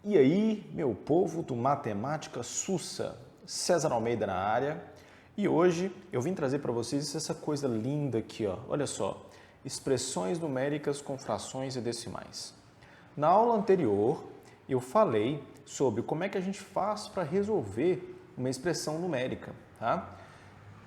E aí, meu povo do Matemática Sussa, César Almeida na área. E hoje eu vim trazer para vocês essa coisa linda aqui, ó. Olha só, expressões numéricas com frações e decimais. Na aula anterior, eu falei sobre como é que a gente faz para resolver uma expressão numérica, tá?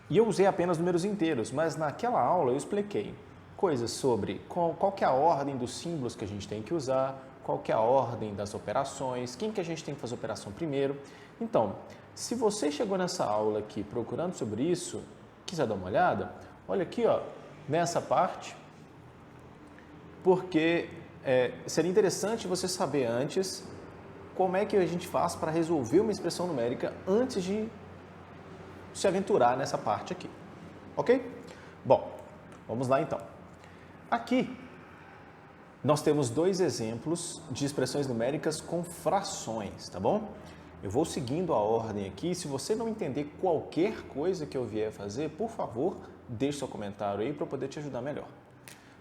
E eu usei apenas números inteiros, mas naquela aula eu expliquei coisas sobre qual que é a ordem dos símbolos que a gente tem que usar, qual que é a ordem das operações, quem que a gente tem que fazer a operação primeiro. Então, se você chegou nessa aula aqui procurando sobre isso, quiser dar uma olhada, olha aqui, ó, nessa parte, porque seria interessante você saber antes como é que a gente faz para resolver uma expressão numérica antes de se aventurar nessa parte aqui, ok? Bom, vamos lá então. Aqui nós temos dois exemplos de expressões numéricas com frações, tá bom? Eu vou seguindo a ordem aqui. Se você não entender qualquer coisa que eu vier fazer, por favor, deixe seu comentário aí para eu poder te ajudar melhor.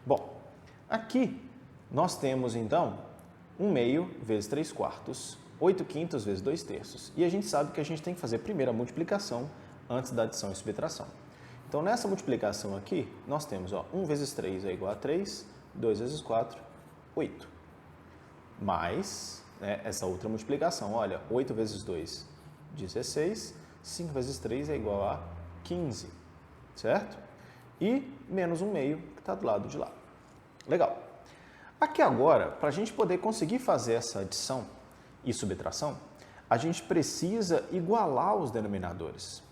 Bom, aqui nós temos então 1/2 vezes 3/4, 8/5 vezes 2/3. E a gente sabe que a gente tem que fazer primeiro a multiplicação antes da adição e subtração. Então, nessa multiplicação aqui, nós temos, ó, 1 vezes 3 é igual a 3, 2 vezes 4, 8. Mais essa outra multiplicação, olha, 8 vezes 2, 16, 5 vezes 3 é igual a 15, certo? E menos 1/2 que está do lado de lá. Legal. Aqui agora, para a gente poder conseguir fazer essa adição e subtração, a gente precisa igualar os denominadores.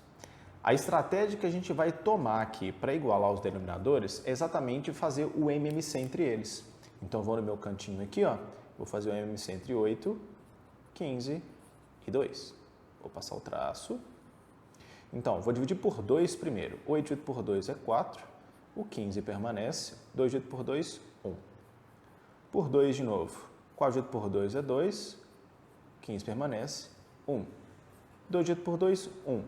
A estratégia que a gente vai tomar aqui para igualar os denominadores é exatamente fazer o MMC entre eles. Então, vou no meu cantinho aqui, ó, vou fazer o MMC entre 8, 15 e 2. Vou passar o traço. Então, vou dividir por 2 primeiro. 8 dividido por 2 é 4, o 15 permanece, 2 dividido por 2, 1. Por 2 de novo, 4 dividido por 2 é 2, 15 permanece, 1. 2 dividido por 2, 1.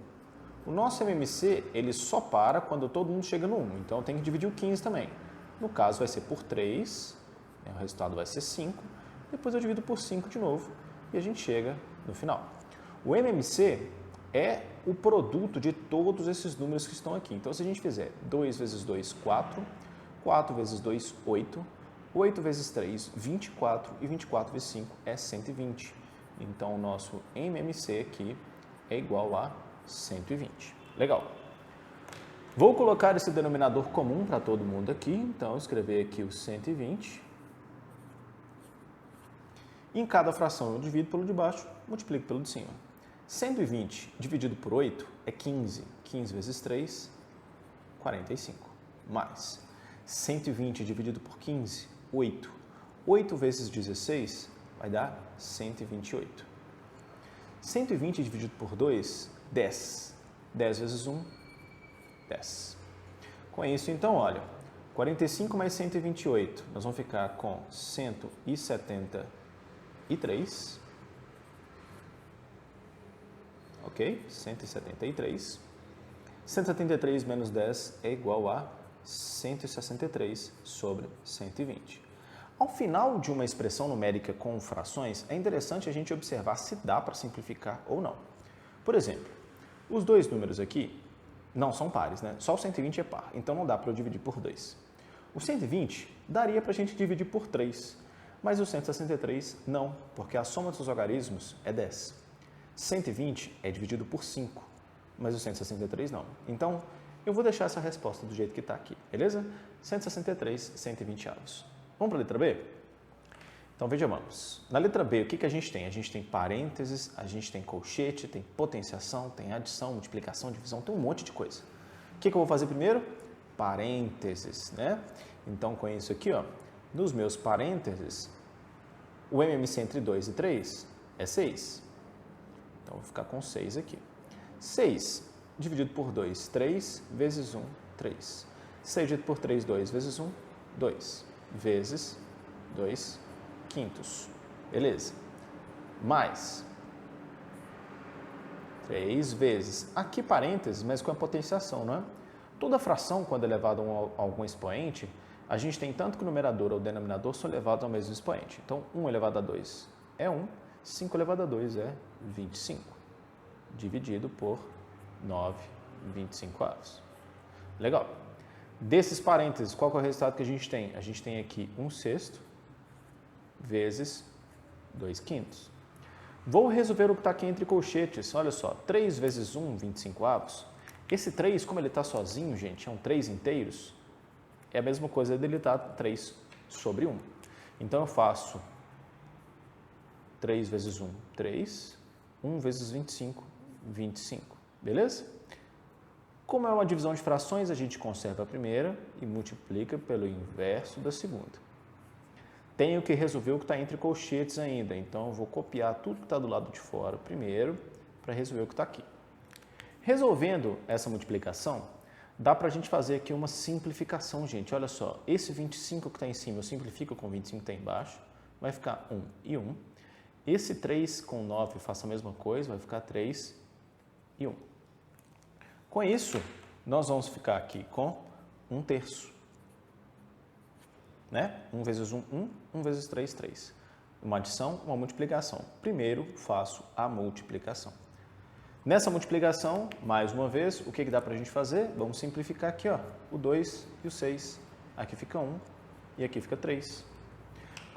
O nosso MMC, ele só para quando todo mundo chega no 1, então tem que dividir o 15 também. No caso, vai ser por 3, o resultado vai ser 5, depois eu divido por 5 de novo e a gente chega no final. O MMC é o produto de todos esses números que estão aqui. Então, se a gente fizer 2 vezes 2, 4, 4 vezes 2, 8, 8 vezes 3, 24 e 24 vezes 5 é 120. Então, o nosso MMC aqui é igual a 120. Legal. Vou colocar esse denominador comum para todo mundo aqui. Então, escrever aqui o 120. Em cada fração eu divido pelo de baixo, multiplico pelo de cima. 120 dividido por 8 é 15. 15 vezes 3, 45. Mais 120 dividido por 15, 8. 8 vezes 16 vai dar 128. 120 dividido por 2, 10. 10 vezes 1, 10. Com isso, então, olha, 45 mais 128, nós vamos ficar com 173. Ok? 173. 173 menos 10 é igual a 163 sobre 120. Ao final de uma expressão numérica com frações, é interessante a gente observar se dá para simplificar ou não. Por exemplo, os dois números aqui não são pares, né? Só o 120 é par, então não dá para eu dividir por 2. O 120 daria para a gente dividir por 3, mas o 163 não, porque a soma dos logaritmos é 10. 120 é dividido por 5, mas o 163 não. Então, eu vou deixar essa resposta do jeito que está aqui, beleza? 163, 120 avos. Vamos para a letra B? Então, vejamos. Na letra B, o que a gente tem? A gente tem parênteses, a gente tem colchete, tem potenciação, tem adição, multiplicação, divisão, tem um monte de coisa. O que eu vou fazer primeiro? Parênteses, né? Então, com isso aqui, ó, nos meus parênteses, o MMC entre 2 e 3 é 6. Então, vou ficar com 6 aqui. 6 dividido por 2, 3 vezes 1, 3. 6 dividido por 3, 2 vezes 1, 2. Vezes 2 quintos. Beleza. Mais 3 vezes. Aqui parênteses, mas com a potenciação, não é? Toda fração, quando é elevada a algum expoente, a gente tem tanto que o numerador ou o denominador são elevados ao mesmo expoente. Então, 1 elevado a 2 é 1, 5 elevado a 2 é 25, dividido por 9,25. Legal. Desses parênteses, qual que é o resultado que a gente tem? A gente tem aqui 1/6 vezes 2/5. Vou resolver o que está aqui entre colchetes. Olha só, 3 vezes 1, 25avos. Esse 3, como ele está sozinho, gente, é um 3 inteiros, é a mesma coisa dele estar 3 sobre 1. Então, eu faço 3 vezes 1, 3. 1 vezes 25, 25. Beleza? Como é uma divisão de frações, a gente conserva a primeira e multiplica pelo inverso da segunda. Tenho que resolver o que está entre colchetes ainda, então eu vou copiar tudo que está do lado de fora primeiro para resolver o que está aqui. Resolvendo essa multiplicação, dá para a gente fazer aqui uma simplificação, gente. Olha só, esse 25 que está em cima eu simplifico com o 25 que está embaixo, vai ficar 1 e 1. Esse 3 com 9 eu faço a mesma coisa, vai ficar 3 e 1. Com isso, nós vamos ficar aqui com 1/3. Né? 1 vezes 1, 1. 1 vezes 3, 3. Uma adição, uma multiplicação. Primeiro, faço a multiplicação. Nessa multiplicação, mais uma vez, o que dá para a gente fazer? Vamos simplificar aqui, ó, o 2 e o 6. Aqui fica 1 e aqui fica 3.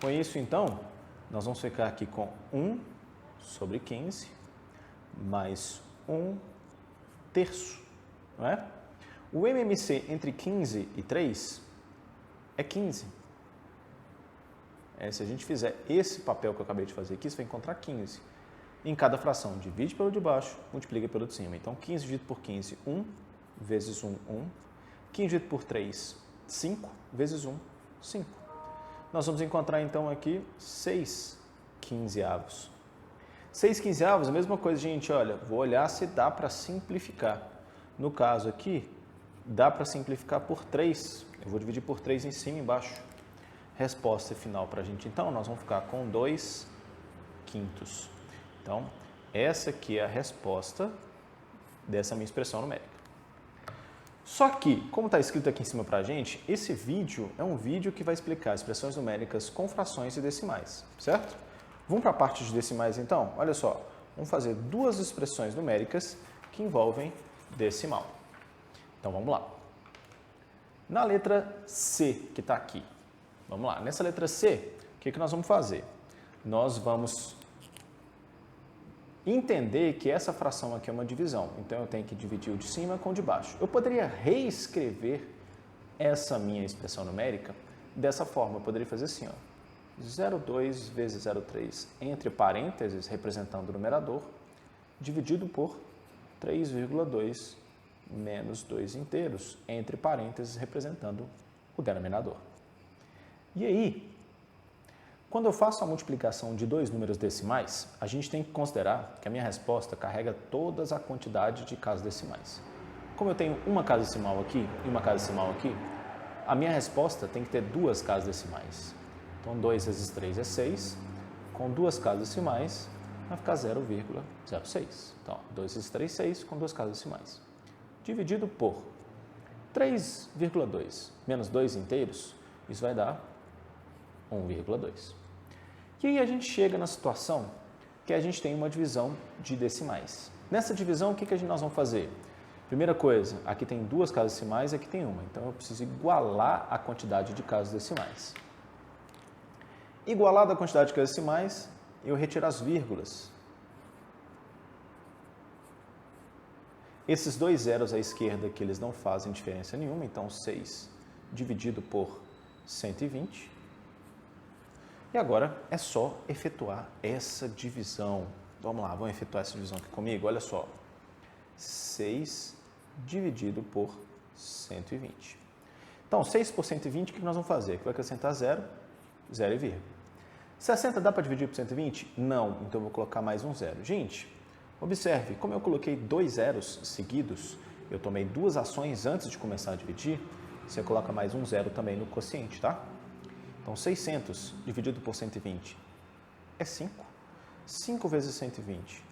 Com isso, então, nós vamos ficar aqui com 1 sobre 15 mais 1/3. Não é? O MMC entre 15 e 3 é 15. Se a gente fizer esse papel que eu acabei de fazer aqui, você vai encontrar 15. Em cada fração, divide pelo de baixo, multiplica pelo de cima. Então, 15 dividido por 15, 1 vezes 1, 1. 15 dividido por 3, 5 vezes 1, 5. Nós vamos encontrar, então, aqui 6 quinzeavos. 6 quinzeavos, a mesma coisa, gente, olha, vou olhar se dá para simplificar. No caso aqui, dá para simplificar por 3. Eu vou dividir por 3 em cima e embaixo. Resposta final para a gente, então, nós vamos ficar com 2/5. Então, essa aqui é a resposta dessa minha expressão numérica. Só que, como está escrito aqui em cima para a gente, esse vídeo é um vídeo que vai explicar expressões numéricas com frações e decimais, certo? Vamos para a parte de decimais, então? Olha só, vamos fazer duas expressões numéricas que envolvem decimal. Então, vamos lá. Na letra C, que está aqui, vamos lá. Nessa letra C, o que nós vamos fazer? Nós vamos entender que essa fração aqui é uma divisão. Então, eu tenho que dividir o de cima com o de baixo. Eu poderia reescrever essa minha expressão numérica dessa forma. Eu poderia fazer assim, ó. 0,2 vezes 0,3 entre parênteses, representando o numerador, dividido por 3,2 menos 2 inteiros, entre parênteses, representando o denominador. E aí, quando eu faço a multiplicação de dois números decimais, a gente tem que considerar que a minha resposta carrega toda a quantidade de casas decimais. Como eu tenho uma casa decimal aqui e uma casa decimal aqui, a minha resposta tem que ter duas casas decimais. Então, 2 vezes 3 é 6. Com duas casas decimais, vai ficar 0,06. Então, 2 vezes 3, 6, com duas casas decimais. Dividido por 3,2 menos 2 inteiros, isso vai dar 1,2. E aí a gente chega na situação que a gente tem uma divisão de decimais. Nessa divisão, o que nós vamos fazer? Primeira coisa, aqui tem duas casas decimais e aqui tem uma. Então, eu preciso igualar a quantidade de casas decimais. Igualada a quantidade de casas decimais, eu retiro as vírgulas. Esses dois zeros à esquerda aqui, eles não fazem diferença nenhuma. Então, 6 dividido por 120. E agora é só efetuar essa divisão. Vamos lá, vamos efetuar essa divisão aqui comigo. Olha só, 6 dividido por 120. Então, 6 por 120, o que nós vamos fazer? Aqui vai acrescentar 0, 0 e vírgula. 60 dá para dividir por 120? Não, então eu vou colocar mais um zero. Gente, observe, como eu coloquei dois zeros seguidos, eu tomei duas ações antes de começar a dividir, você coloca mais um zero também no quociente, tá? Então, 600 dividido por 120 é 5. 5 vezes 120.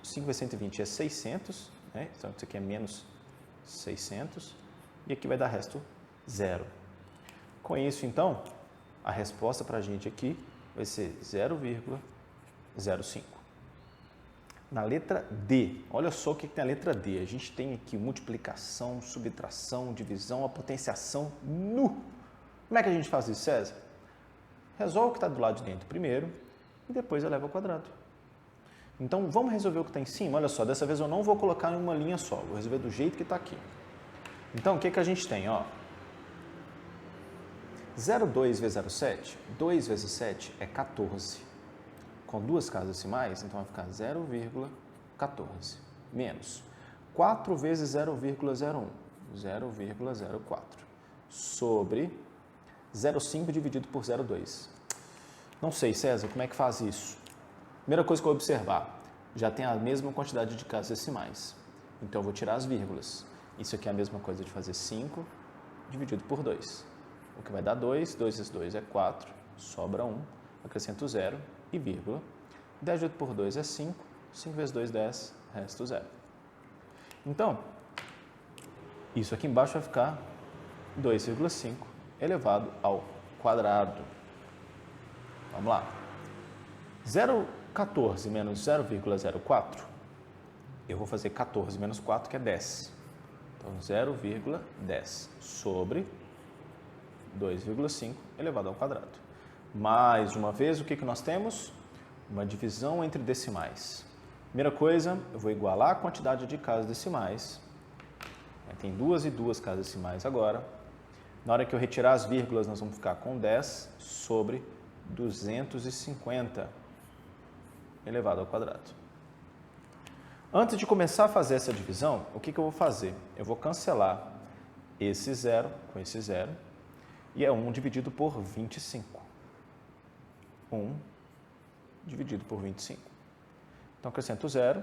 5 vezes 120 é 600, né? Então, isso aqui é menos 600. E aqui vai dar resto 0. Com isso, então, a resposta para a gente aqui vai ser 0,06. 0,5. Na letra D, olha só o que tem a letra D. A gente tem aqui multiplicação, subtração, divisão, a potenciação nu. Como é que a gente faz isso, César? Resolve o que está do lado de dentro primeiro e depois eleva ao quadrado. Então, vamos resolver o que está em cima? Olha só, dessa vez eu não vou colocar em uma linha só, vou resolver do jeito que está aqui. Então, o que a gente tem? 0,2 vezes 0,7, 2 vezes 7 é 14. Com duas casas decimais, então vai ficar 0,14 menos 4 vezes 0,01, 0,04 sobre 0,5 dividido por 0,2. Não sei, César, como é que faz isso? Primeira coisa que eu vou observar, já tem a mesma quantidade de casas decimais. Então, eu vou tirar as vírgulas. Isso aqui é a mesma coisa de fazer 5 dividido por 2. O que vai dar 2, 2 vezes 2 é 4, sobra 1, acrescento 0 e vírgula. 10 dividido por 2 é 5, 5 vezes 2, 10, resto 0. Então, isso aqui embaixo vai ficar 2,5 elevado ao quadrado. Vamos lá. 0,14 menos 0,04, eu vou fazer 14 menos 4, que é 10. Então, 0,10 sobre 2,5 elevado ao quadrado. Mais uma vez, o que nós temos? Uma divisão entre decimais. Primeira coisa, eu vou igualar a quantidade de casas decimais. Tem 2 e 2 casas decimais agora. Na hora que eu retirar as vírgulas, nós vamos ficar com 10 sobre 250 elevado ao quadrado. Antes de começar a fazer essa divisão, o que eu vou fazer? Eu vou cancelar esse 0 com esse 0 e é 1 dividido por 25. 1 dividido por 25. Então, acrescento 0,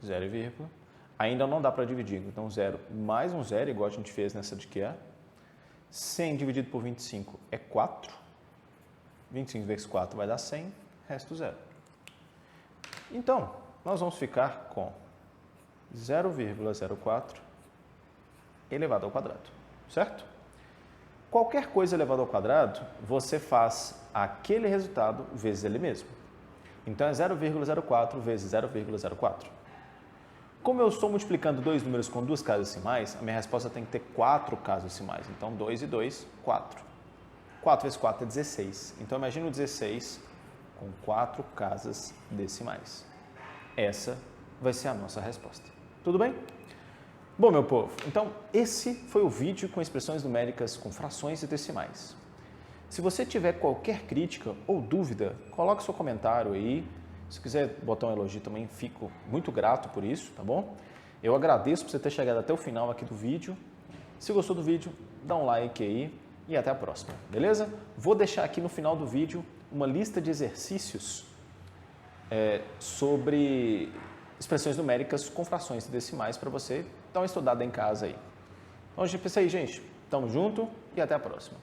0 vírgula. Ainda não dá para dividir, então 0 mais um 0, igual a gente fez nessa de que é. 100 dividido por 25 é 4. 25 vezes 4 vai dar 100, resto 0. Então, nós vamos ficar com 0,04 elevado ao quadrado, certo? Qualquer coisa elevada ao quadrado, você faz aquele resultado vezes ele mesmo. Então, é 0,04 vezes 0,04. Como eu estou multiplicando dois números com duas casas decimais, a minha resposta tem que ter 4 casas decimais. Então, 2 e 2, 4. 4 vezes 4 é 16. Então, imagina o 16 com 4 casas decimais. Essa vai ser a nossa resposta. Tudo bem? Bom, meu povo, então esse foi o vídeo com expressões numéricas com frações e decimais. Se você tiver qualquer crítica ou dúvida, coloque seu comentário aí. Se quiser botar um elogio também, fico muito grato por isso, tá bom? Eu agradeço por você ter chegado até o final aqui do vídeo. Se gostou do vídeo, dá um like aí e até a próxima, beleza? Vou deixar aqui no final do vídeo uma lista de exercícios sobre expressões numéricas com frações e decimais para você dar uma estudada em casa aí. Então, é isso aí, gente. Tamo junto e até a próxima.